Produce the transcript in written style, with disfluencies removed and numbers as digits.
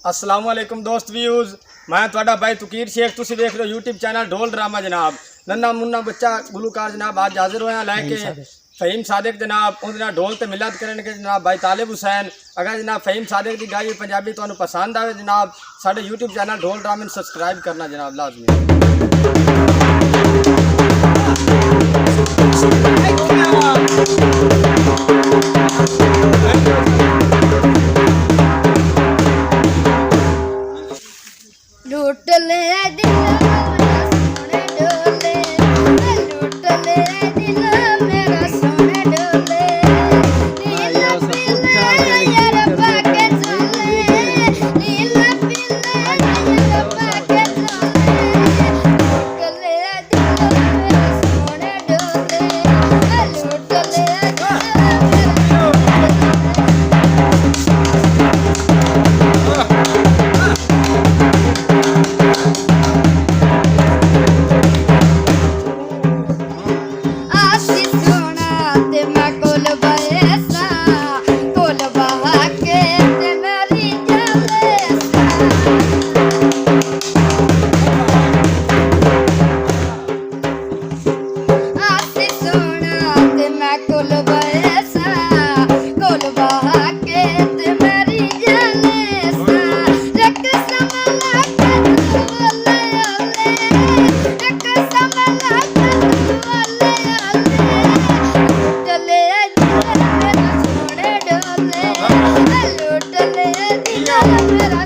अस्सलाम वालेकुम दोस्त व्यूज़, मैं थोड़ा भाई तुकीर शेख। तुम देख रहे हो यूट्यूब चैनल ढोल ड्रामा जनाब। नन्ना मुन्ना बच्चा गुलूकार जनाब आज हाजिर होया लैके फ़हीम सादिक जनाब उन्हें ढोल ते मिलाद करने के जनाब भाई तालिब हुसैन। अगर जनाब फ़हीम सादिक की गाई पंजाबी तुहानू पसंद आए जनाब साडे यूट्यूब चैनल ढोल ड्रामे सब्सक्राइब करना जनाब लाजमी। लूट ले दिल मेरा सोने डोले, लूट ले दिल मेरा सोने डोले, नीला पीले यार पाके चले, नीला पीले यार पाके चले, लूट ले दिल मेरा सोने डोले, लूट ले दिल मेरा